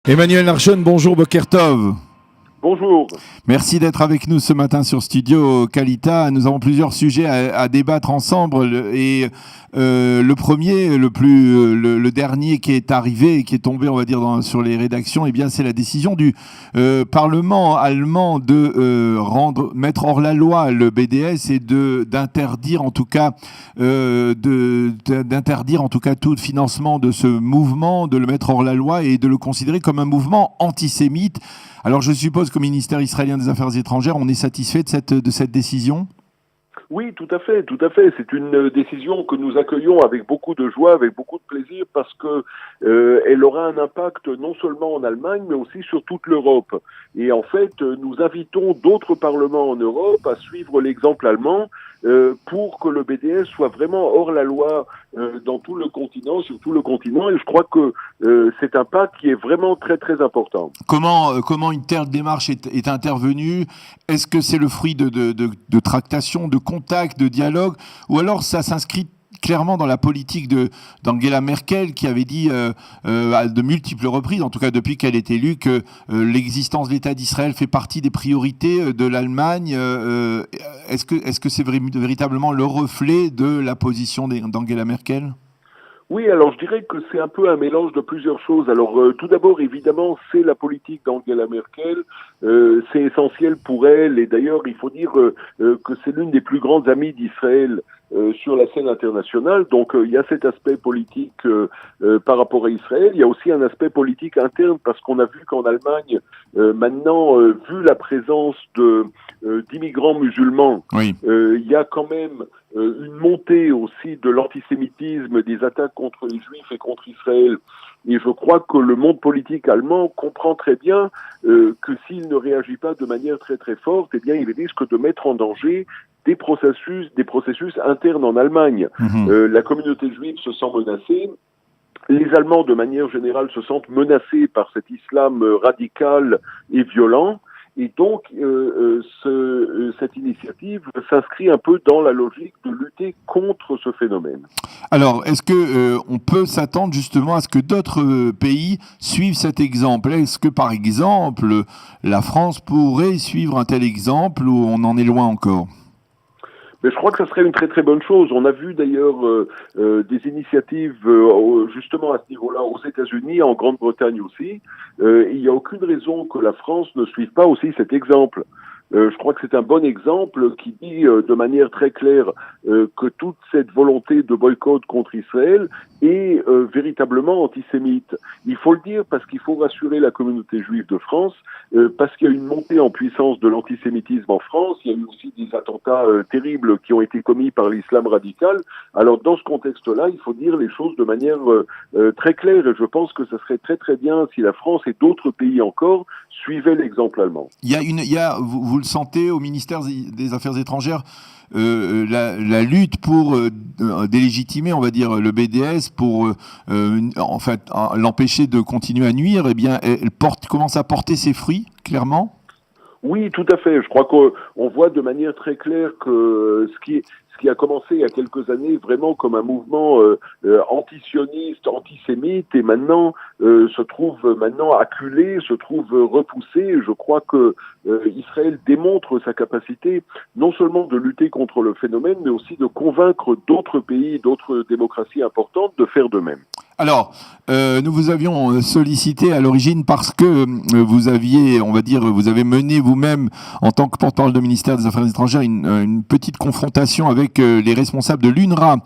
Emmanuel Larchon, bonjour, Boker Tov. Bonjour. Merci d'être avec nous ce matin sur Studio Kalita. Nous avons plusieurs sujets à débattre ensemble et le premier, le dernier qui est arrivé et qui est tombé, on va dire, sur les rédactions, eh bien, c'est la décision du Parlement allemand de mettre hors la loi le BDS et d'interdire en tout cas tout financement de ce mouvement, de le mettre hors la loi et de le considérer comme un mouvement antisémite. Alors je suppose qu'au ministère israélien des Affaires étrangères, on est satisfait de cette décision ? Oui, tout à fait, tout à fait. C'est une décision que nous accueillons avec beaucoup de joie, avec beaucoup de plaisir, parce que elle aura un impact non seulement en Allemagne, mais aussi sur toute l'Europe. Et en fait, nous invitons d'autres parlements en Europe à suivre l'exemple allemand pour que le BDS soit vraiment hors la loi dans tout le continent, sur tout le continent. Et je crois que c'est un pas qui est vraiment très très important. Comment une telle démarche est intervenue ? Est-ce que c'est le fruit de tractations, de contacts, de dialogues, ou alors ça s'inscrit clairement dans la politique d'Angela Merkel, qui avait dit à de multiples reprises, en tout cas depuis qu'elle est élue, que l'existence de l'État d'Israël fait partie des priorités de l'Allemagne. Est-ce que c'est véritablement le reflet de la position d'Angela Merkel ? Oui, alors je dirais que c'est un peu un mélange de plusieurs choses. Alors tout d'abord, évidemment, c'est la politique d'Angela Merkel, c'est essentiel pour elle, et d'ailleurs il faut dire que c'est l'une des plus grandes amies d'Israël sur la scène internationale. Donc il y a cet aspect politique par rapport à Israël. Il y a aussi un aspect politique interne, parce qu'on a vu qu'en Allemagne, maintenant, vu la présence d'immigrants musulmans, oui. Il y a quand même une montée aussi de l'antisémitisme, des attaques contre les Juifs et contre Israël. Et je crois que le monde politique allemand comprend très bien que s'il ne réagit pas de manière très très forte, eh bien il risque de mettre en danger des processus internes en Allemagne. La communauté juive se sent menacée. Les Allemands, de manière générale, se sentent menacés par cet islam radical et violent. Et donc, cette initiative s'inscrit un peu dans la logique de lutter contre ce phénomène. Alors, est-ce que on peut s'attendre justement à ce que d'autres pays suivent cet exemple ? Est-ce que, par exemple, la France pourrait suivre un tel exemple, ou on en est loin encore ? Mais je crois que ça serait une très très bonne chose. On a vu d'ailleurs des initiatives justement à ce niveau-là aux États-Unis, en Grande-Bretagne aussi. Il n'y a aucune raison que la France ne suive pas aussi cet exemple. Je crois que c'est un bon exemple qui dit de manière très claire que toute cette volonté de boycott contre Israël est véritablement antisémite. Il faut le dire parce qu'il faut rassurer la communauté juive de France, parce qu'il y a une montée en puissance de l'antisémitisme en France. Il y a eu aussi des attentats terribles qui ont été commis par l'islam radical. Alors dans ce contexte-là, il faut dire les choses de manière très claire, et je pense que ça serait très très bien si la France et d'autres pays encore suivaient l'exemple allemand. Vous le sentez au ministère des Affaires étrangères, la lutte pour délégitimer, on va dire, le BDS, pour en fait l'empêcher de continuer à nuire, eh bien, elle commence à porter ses fruits, clairement. Oui, tout à fait. Je crois qu'on voit de manière très claire que ce qui a commencé il y a quelques années vraiment comme un mouvement antisioniste, antisémite, et maintenant se trouve acculé, se trouve repoussé. Je crois que Israël démontre sa capacité non seulement de lutter contre le phénomène, mais aussi de convaincre d'autres pays, d'autres démocraties importantes de faire de même. Alors, nous vous avions sollicité à l'origine parce que vous avez mené vous-même, en tant que porte-parole du ministère des Affaires étrangères, une petite confrontation avec les responsables de l'UNRWA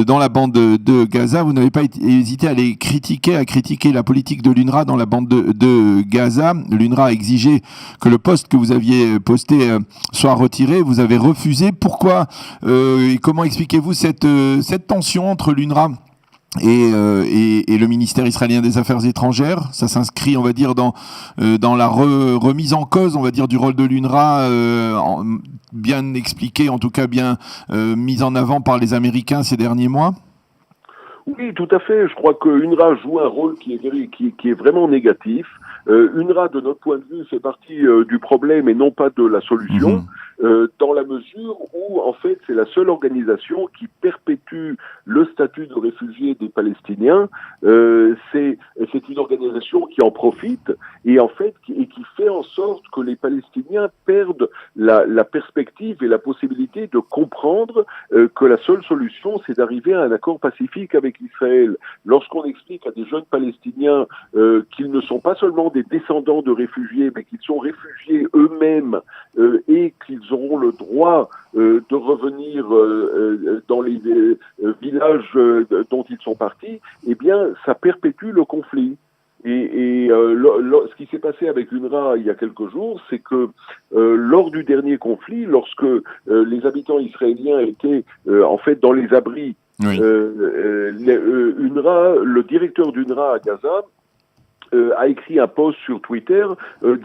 dans la bande de Gaza. Vous n'avez pas hésité à critiquer la politique de l'UNRWA dans la bande de Gaza. L'UNRWA a exigé que le poste que vous aviez posté soit retiré. Vous avez refusé. Pourquoi et comment expliquez-vous cette tension entre l'UNRWA et le ministère israélien des Affaires étrangères? Ça s'inscrit, on va dire, dans la remise en cause, on va dire, du rôle de l'UNRWA, bien expliqué, en tout cas bien mis en avant par les Américains ces derniers mois. Oui, tout à fait. Je crois que UNRWA joue un rôle qui est vraiment négatif. UNRWA, de notre point de vue, fait partie du problème et non pas de la solution. dans la mesure où, en fait, c'est la seule organisation qui perpétue le statut de réfugié des Palestiniens. C'est une organisation qui en profite et en fait qui fait en sorte que les Palestiniens perdent la perspective et la possibilité de comprendre que la seule solution, c'est d'arriver à un accord pacifique avec Israël. Lorsqu'on explique à des jeunes Palestiniens qu'ils ne sont pas seulement des descendants de réfugiés, mais qu'ils sont réfugiés eux-mêmes et qu'ils auront le droit de revenir dans les villages dont ils sont partis, eh bien, ça perpétue le conflit. Et ce qui s'est passé avec l'UNRWA il y a quelques jours, c'est que lors du dernier conflit, lorsque les habitants israéliens étaient en fait dans les abris, oui. UNRWA, le directeur d'UNRWA à Gaza, a écrit un post sur Twitter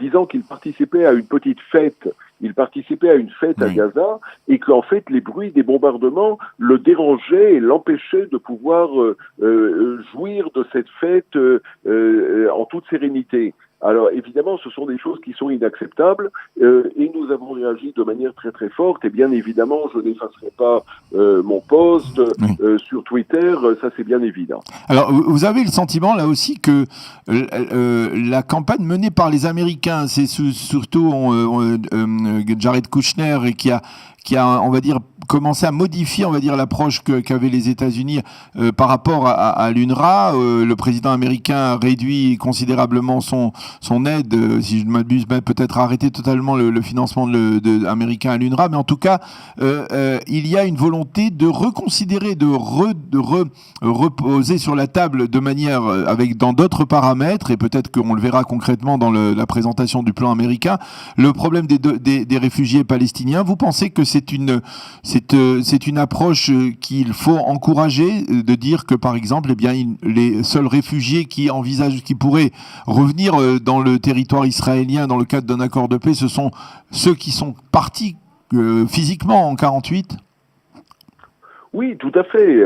disant qu'il participait à une petite fête. Il participait à une fête à Gaza et qu'en fait les bruits des bombardements le dérangeaient et l'empêchaient de pouvoir jouir de cette fête en toute sérénité. Alors évidemment, ce sont des choses qui sont inacceptables et nous avons réagi de manière très très forte. Et bien évidemment, je n'effacerai pas mon post sur Twitter, ça c'est bien évident. Alors vous avez le sentiment là aussi que la campagne menée par les Américains, c'est surtout Jared Kushner et qui a, on va dire, commencé à modifier, on va dire, l'approche qu'avaient les États-Unis par rapport à l'UNRWA. Le président américain a réduit considérablement son aide, si je ne m'abuse, peut-être arrêté totalement le financement américain à l'UNRWA, mais en tout cas, il y a une volonté de reconsidérer, de reposer sur la table de manière, dans d'autres paramètres, et peut-être qu'on le verra concrètement dans la présentation du plan américain, le problème des réfugiés palestiniens. Vous pensez que c'est une approche qu'il faut encourager, de dire que par exemple, eh bien, les seuls réfugiés qui pourraient revenir dans le territoire israélien dans le cadre d'un accord de paix, ce sont ceux qui sont partis physiquement en 48 ? Oui, tout à fait.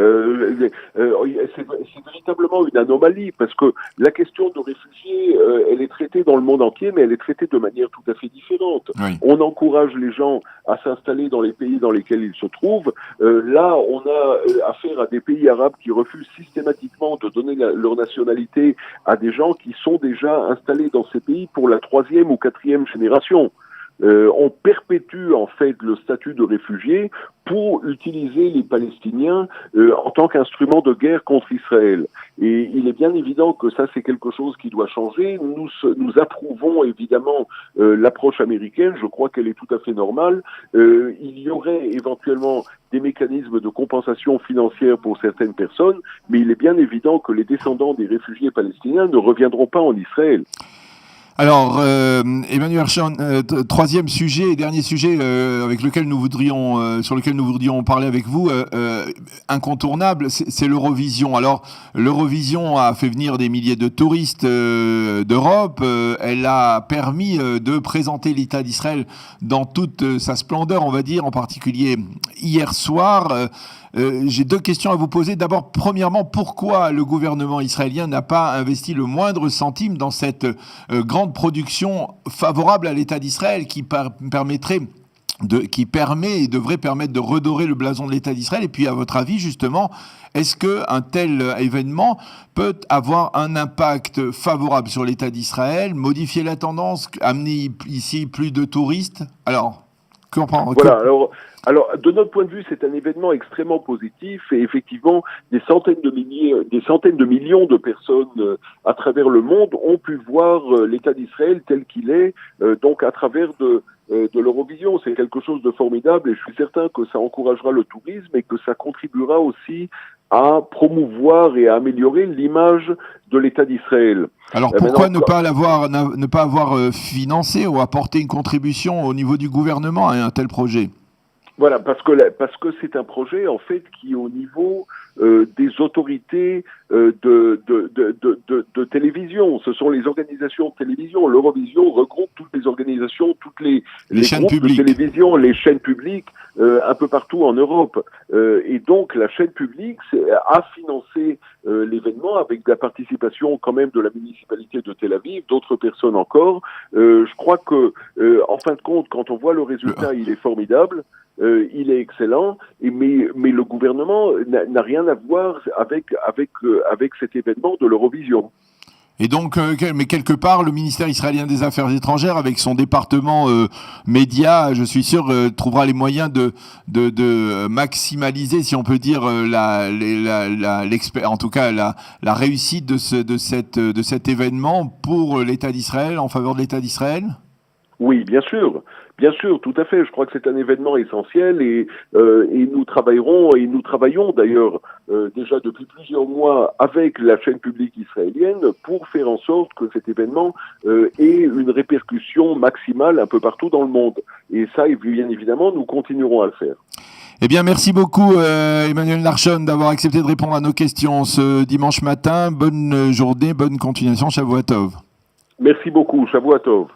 C'est véritablement une anomalie parce que la question de réfugiés, elle est traitée dans le monde entier, mais elle est traitée de manière tout à fait différente. Oui. On encourage les gens à s'installer dans les pays dans lesquels ils se trouvent. Là, on a affaire à des pays arabes qui refusent systématiquement de donner leur nationalité à des gens qui sont déjà installés dans ces pays pour la 3e ou 4e génération. On perpétue en fait le statut de réfugié pour utiliser les Palestiniens en tant qu'instrument de guerre contre Israël. Et il est bien évident que ça, c'est quelque chose qui doit changer. Nous approuvons évidemment l'approche américaine. Je crois qu'elle est tout à fait normale. Il y aurait éventuellement des mécanismes de compensation financière pour certaines personnes, mais il est bien évident que les descendants des réfugiés palestiniens ne reviendront pas en Israël. Alors, Emmanuel Herschon, troisième sujet et dernier sujet sur lequel nous voudrions parler avec vous, incontournable, c'est l'Eurovision. Alors, l'Eurovision a fait venir des milliers de touristes d'Europe. Elle a permis de présenter l'État d'Israël dans toute sa splendeur, on va dire, en particulier hier soir. J'ai deux questions à vous poser. D'abord, premièrement, pourquoi le gouvernement israélien n'a pas investi le moindre centime dans cette grande production favorable à l'État d'Israël qui permet et devrait permettre de redorer le blason de l'État d'Israël? Et puis, à votre avis, justement, est-ce qu'un tel événement peut avoir un impact favorable sur l'État d'Israël, modifier la tendance, amener ici plus de touristes? Alors, voilà, alors, de notre point de vue, c'est un événement extrêmement positif et effectivement, des centaines de millions de personnes à travers le monde ont pu voir l'État d'Israël tel qu'il est, donc à travers de l'Eurovision. C'est quelque chose de formidable et je suis certain que ça encouragera le tourisme et que ça contribuera aussi à promouvoir et à améliorer l'image de l'État d'Israël. Alors pourquoi ne pas avoir financé ou apporté une contribution au niveau du gouvernement à un tel projet? Voilà, parce que c'est un projet en fait qui, au niveau des autorités de télévision. Ce sont les organisations de télévision. L'Eurovision regroupe toutes les organisations, les chaînes groupes publiques de télévision, les chaînes publiques un peu partout en Europe. Et donc la chaîne publique a financé l'événement avec la participation quand même de la municipalité de Tel Aviv, d'autres personnes encore. Je crois que en fin de compte, quand on voit le résultat, il est formidable. Il est excellent, mais le gouvernement n'a rien à voir avec cet événement de l'Eurovision. Et donc, mais quelque part, le ministère israélien des Affaires étrangères, avec son département média, je suis sûr, trouvera les moyens de maximaliser, si on peut dire, en tout cas la réussite de cet événement pour l'État d'Israël, en faveur de l'État d'Israël. Oui, bien sûr, tout à fait. Je crois que c'est un événement essentiel et nous travaillons d'ailleurs déjà depuis plusieurs mois avec la chaîne publique israélienne pour faire en sorte que cet événement ait une répercussion maximale un peu partout dans le monde. Et ça, bien évidemment, nous continuerons à le faire. Eh bien, merci beaucoup Emmanuel Larchon d'avoir accepté de répondre à nos questions ce dimanche matin. Bonne journée, bonne continuation, Shavua Tov. Merci beaucoup, Shavua Tov.